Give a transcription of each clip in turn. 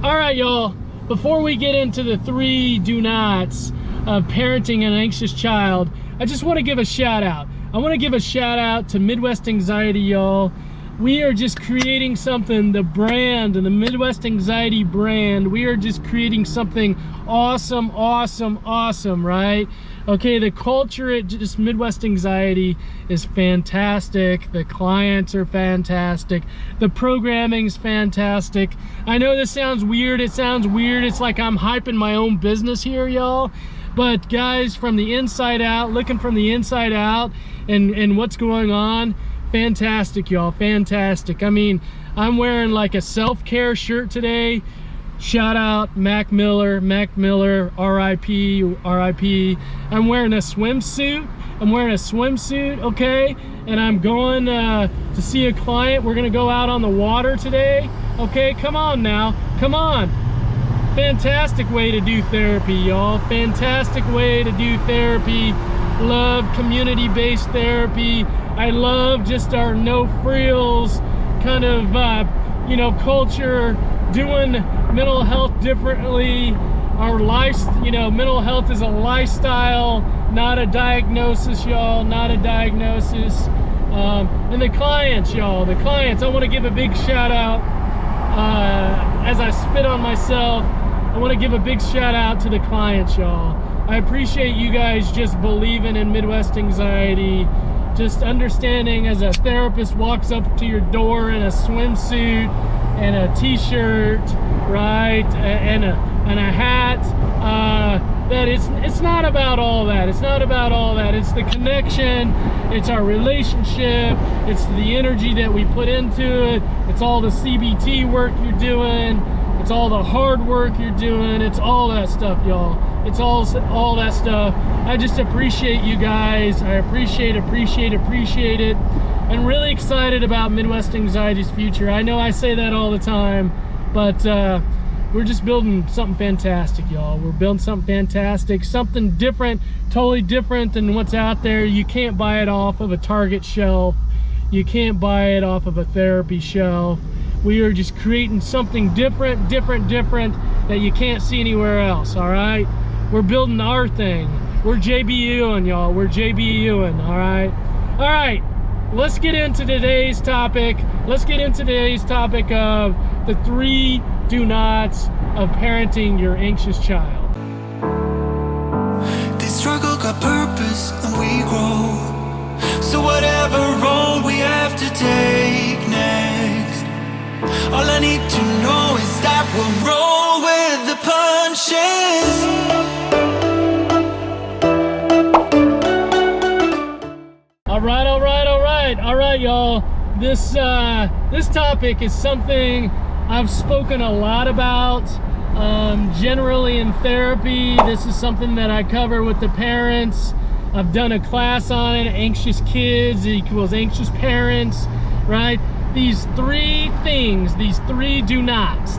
All right, y'all, before we get into the 3 do nots of parenting an anxious child, I just want to give a shout out. I want to give a shout out to Midwest Anxiety, y'all. We are just creating something, the brand and the Midwest Anxiety brand, we are just creating something awesome, right? Okay, the culture at just Midwest Anxiety is fantastic. The clients are fantastic. The programming's fantastic. I know this sounds weird. It sounds weird. It's like I'm hyping my own business here, y'all. But guys, from the inside out, looking from the inside out and what's going on, fantastic, y'all, fantastic. I mean, I'm wearing like a self-care shirt today. Shout out Mac Miller, RIP. I'm wearing a swimsuit, okay? And I'm going to see a client. We're gonna go out on the water today, okay? Come on now, come on. Fantastic way to do therapy, y'all. Fantastic way to do therapy. Love community-based therapy. I love just our no frills kind of, you know, culture, doing mental health differently. Our life, you know, mental health is a lifestyle, not a diagnosis, y'all, not a diagnosis. And the clients, y'all, the clients, I want to give a big shout out, as I spit on myself, I want to give a big shout out to the clients, y'all. I appreciate you guys just believing in Midwest Anxiety, just understanding as a therapist walks up to your door in a swimsuit and a t-shirt, right, and a hat, that it's not about all that. It's not about all that. It's the connection, it's our relationship, it's the energy that we put into it, it's all the CBT work you're doing, it's all the hard work you're doing, it's all that stuff, y'all. It's all that stuff. I just appreciate you guys. I appreciate it. I'm really excited about Midwest Anxiety's future. I know I say that all the time, but we're just building something fantastic, y'all. We're building something fantastic, something different, totally different than what's out there. You can't buy it off of a Target shelf. You can't buy it off of a therapy shelf. We are just creating something different that you can't see anywhere else, all right? We're building our thing. We're JBUing, y'all. We're JBUing, all right? All right, let's get into today's topic. Let's get into today's topic of the 3 do nots of parenting your anxious child. This struggle got purpose and we grow. So whatever road we have to take next, all I need to know is that we'll roll with the punches. All right, y'all. This topic is something I've spoken a lot about, generally in therapy. This is something that I cover with the parents. I've done a class on it, anxious kids equals anxious parents, right? These 3 things, these 3 do nots,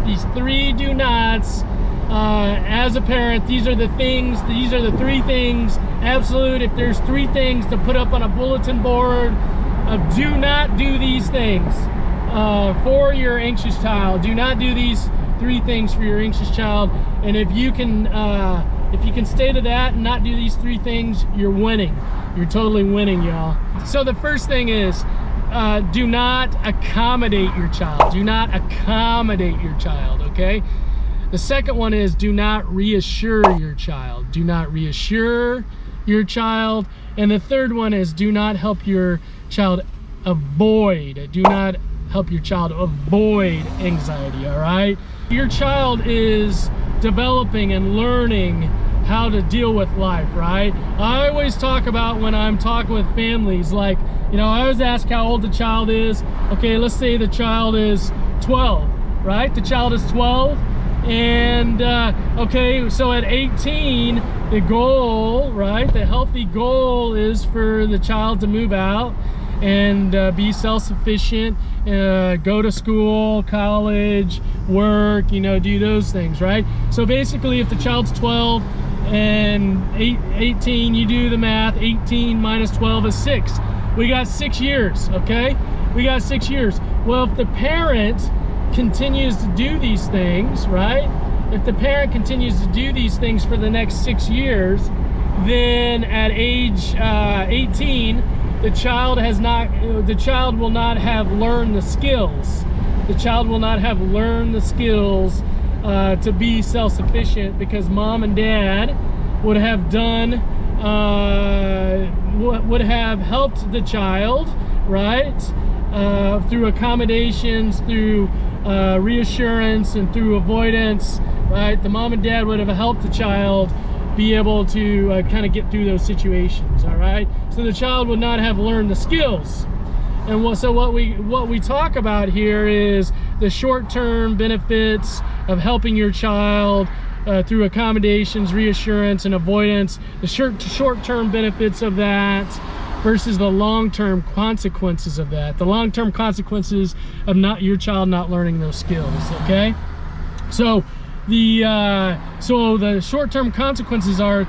as a parent, these are the 3 things, absolute. If there's 3 things to put up on a bulletin board of do not do these things for your anxious child, do not do these 3 things for your anxious child. And if you can stay to that and not do these 3 things, you're winning. You're totally winning, y'all. So the first thing is, do not accommodate your child. Do not accommodate your child, okay? The second one is do not reassure your child. Do not reassure your child. And the third one is do not help your child avoid. Do not help your child avoid anxiety, all right? Your child is developing and learning how to deal with life, right? I always talk about when I'm talking with families, like, you know, I always ask how old the child is. Okay, let's say the child is 12, right? The child is 12. And okay, so at 18, the goal, right, the healthy goal is for the child to move out and be self-sufficient, go to school, college, work, you know, do those things, right? So basically, if the child's 12 and 18, you do the math, 18 minus 12 is 6. We got 6 years, okay? We got 6 years. Well, if the parent continues to do these things, right? If the parent continues to do these things for the next 6 years, then at age 18, the child will not have learned the skills. The child will not have learned the skills to be self-sufficient, because mom and dad would have done, would have helped the child, right? Through accommodations, through reassurance, and through avoidance, right? The mom and dad would have helped the child be able to kind of get through those situations, all right? So the child would not have learned the skills. And so what we talk about here is the short-term benefits of helping your child through accommodations, reassurance, and avoidance. The short-term benefits of that versus the long-term consequences of that. The long-term consequences of your child not learning those skills. Okay, so the short-term consequences are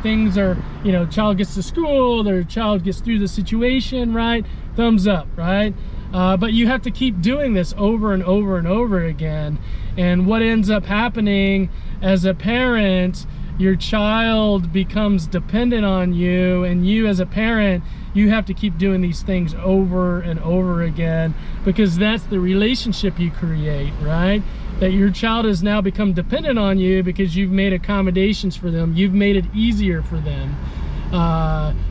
child gets to school, their child gets through the situation, right? Thumbs up, right? But you have to keep doing this over and over and over again. And what ends up happening as a parent, your child becomes dependent on you, and you as a parent, you have to keep doing these things over and over again, because that's the relationship you create, right? That your child has now become dependent on you because you've made accommodations for them. You've made it easier for them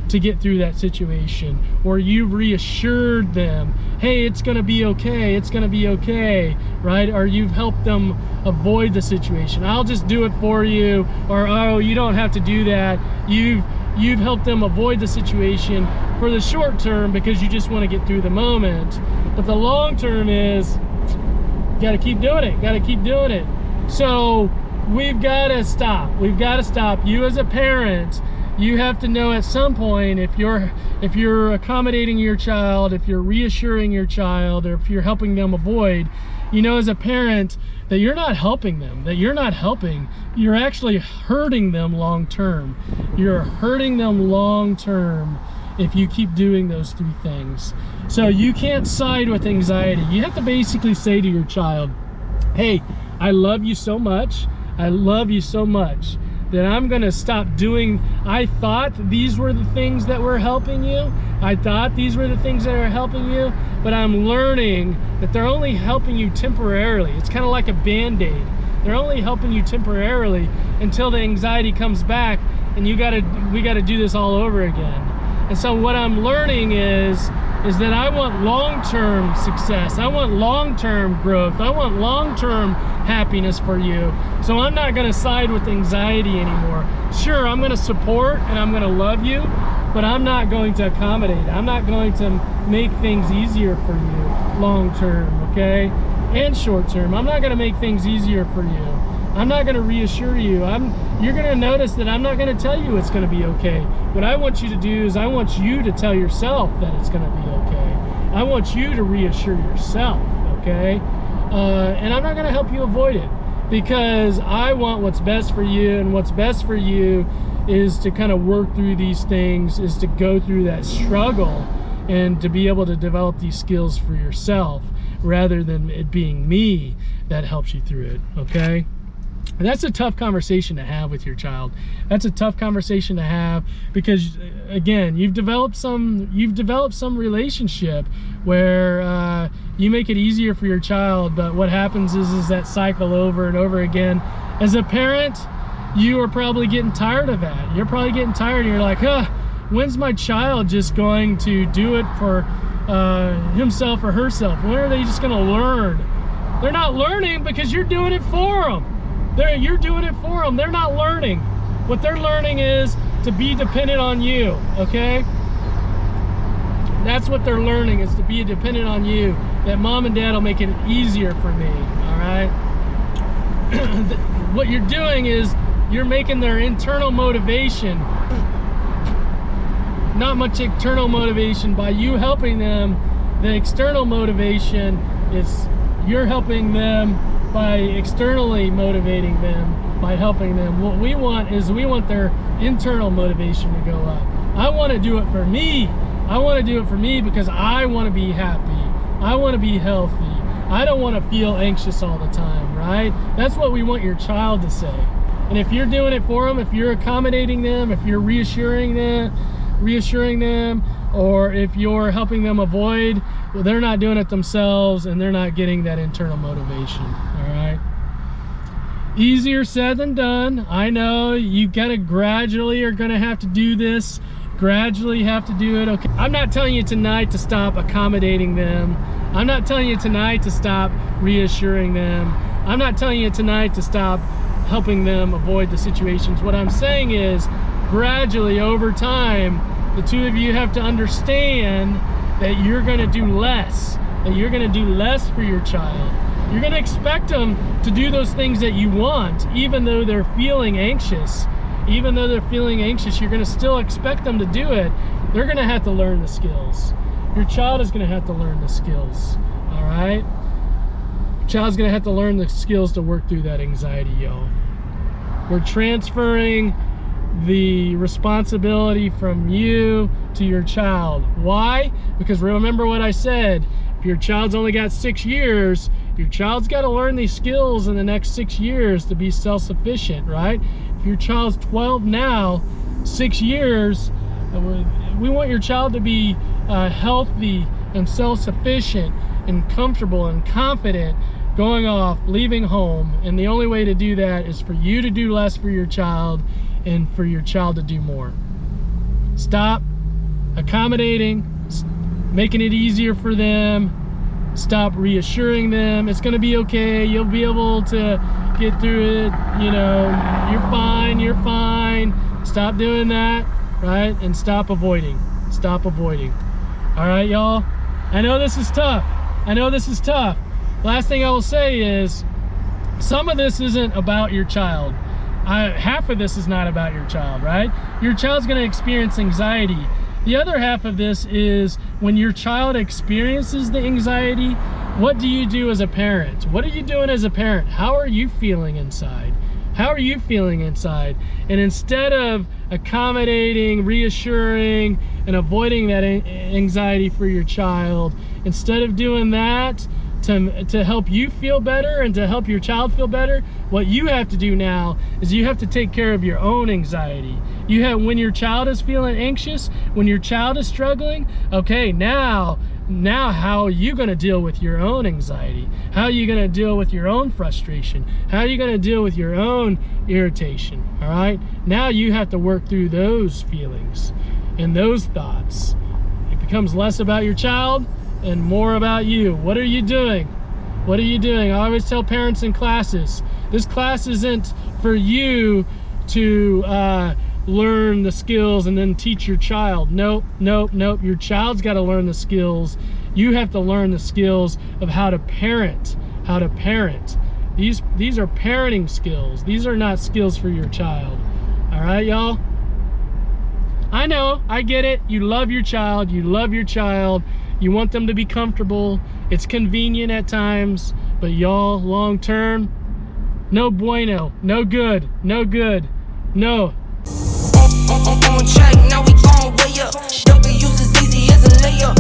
to get through that situation, or you've reassured them, hey, it's gonna be okay, it's gonna be okay, right? Or you've helped them avoid the situation. I'll just do it for you, or oh, you don't have to do that. You've helped them avoid the situation for the short term because you just want to get through the moment. But the long term is, got to keep doing it, got to keep doing it. So we've got to stop. We've got to stop. You as a parent, you have to know at some point, if you're accommodating your child, if you're reassuring your child, or if you're helping them avoid, you know as a parent that you're not helping them, you're actually hurting them long term. You're hurting them long term if you keep doing those three things. So you can't side with anxiety. You have to basically say to your child, hey, I love you so much, I love you so much that I'm gonna stop doing, I thought these were the things that were helping you, I thought these were the things that are helping you, but I'm learning that they're only helping you temporarily. It's kind of like a Band-Aid. They're only helping you temporarily until the anxiety comes back, and we gotta do this all over again. And so what I'm learning is that I want long-term success. I want long-term growth. I want long-term happiness for you. So I'm not gonna side with anxiety anymore. Sure, I'm gonna support and I'm gonna love you, but I'm not going to accommodate. I'm not going to make things easier for you long-term, okay? And short-term. I'm not gonna make things easier for you. I'm not gonna reassure you. You're gonna notice that I'm not gonna tell you it's gonna be okay. What I want you to do is I want you to tell yourself that it's gonna be okay. I want you to reassure yourself, okay? And I'm not gonna help you avoid it, because I want what's best for you, and what's best for you is to kind of work through these things, is to go through that struggle and to be able to develop these skills for yourself, rather than it being me that helps you through it, okay? And that's a tough conversation to have with your child. That's a tough conversation to have, because again, you've developed some relationship where you make it easier for your child, but what happens is that cycle over and over again. As a parent, you are probably getting tired of that. You're probably getting tired, and you're like, when's my child just going to do it for himself or herself? When are they just gonna learn? They're not learning because you're doing it for them. You're doing it for them. They're not learning. What they're learning is to be dependent on you, okay? That's what they're learning, is to be dependent on you. That mom and dad will make it easier for me, all right? What you're doing is you're making their internal motivation, not much external motivation, by you helping them. The external motivation is you're helping them by externally motivating them, by helping them. What we want is their internal motivation to go up. I want to do it for me. I want to do it for me because I want to be happy. I want to be healthy. I don't want to feel anxious all the time, right? That's what we want your child to say. And if you're doing it for them, if you're accommodating them, if you're reassuring them, or if you're helping them avoid, well, they're not doing it themselves and they're not getting that internal motivation, all right? Easier said than done. I know you gotta gradually are gonna have to do this, gradually have to do it. Okay, I'm not telling you tonight to stop accommodating them. I'm not telling you tonight to stop reassuring them. I'm not telling you tonight to stop helping them avoid the situations. What I'm saying is, gradually over time, the two of you have to understand that you're gonna do less, that you're gonna do less for your child. You're gonna expect them to do those things that you want, even though they're feeling anxious. Even though they're feeling anxious, you're gonna still expect them to do it. They're gonna have to learn the skills. Your child is gonna have to learn the skills, all right? Your child's gonna have to learn the skills to work through that anxiety, y'all. We're transferring the responsibility from you to your child. Why? Because remember what I said, if your child's only got 6 years, your child's got to learn these skills in the next 6 years to be self-sufficient, right? If your child's 12 now, 6 years, we want your child to be healthy and self-sufficient and comfortable and confident going off, leaving home. And the only way to do that is for you to do less for your child and for your child to do more. Stop accommodating, making it easier for them. Stop reassuring them. It's gonna be okay. You'll be able to get through it. You know, you're fine, you're fine. Stop doing that, right? And stop avoiding. Stop avoiding. All right, y'all? I know this is tough. I know this is tough. Last thing I will say is, some of this isn't about your child. Half of this is not about your child, right? Your child's gonna experience anxiety. The other half of this is when your child experiences the anxiety, what do you do as a parent? What are you doing as a parent? How are you feeling inside? How are you feeling inside? And instead of accommodating, reassuring, and avoiding that anxiety for your child, instead of doing that to help you feel better and to help your child feel better, what you have to do now is you have to take care of your own anxiety. When your child is feeling anxious, when your child is struggling, okay, now how are you going to deal with your own anxiety? How are you going to deal with your own frustration? How are you going to deal with your own irritation? All right, now you have to work through those feelings and those thoughts. It becomes less about your child and more about you. What are you doing? What are you doing? I always tell parents in classes, this class isn't for you to learn the skills and then teach your child. Nope, nope, nope. Your child's got to learn the skills. You have to learn the skills of how to parent. How to parent. These are parenting skills. These are not skills for your child. All right, y'all? I know, I get it. You love your child. You love your child. You want them to be comfortable. It's convenient at times, but y'all, long term, no bueno, no good, no good, no. On track, now we on way up. Double use as easy as a layup.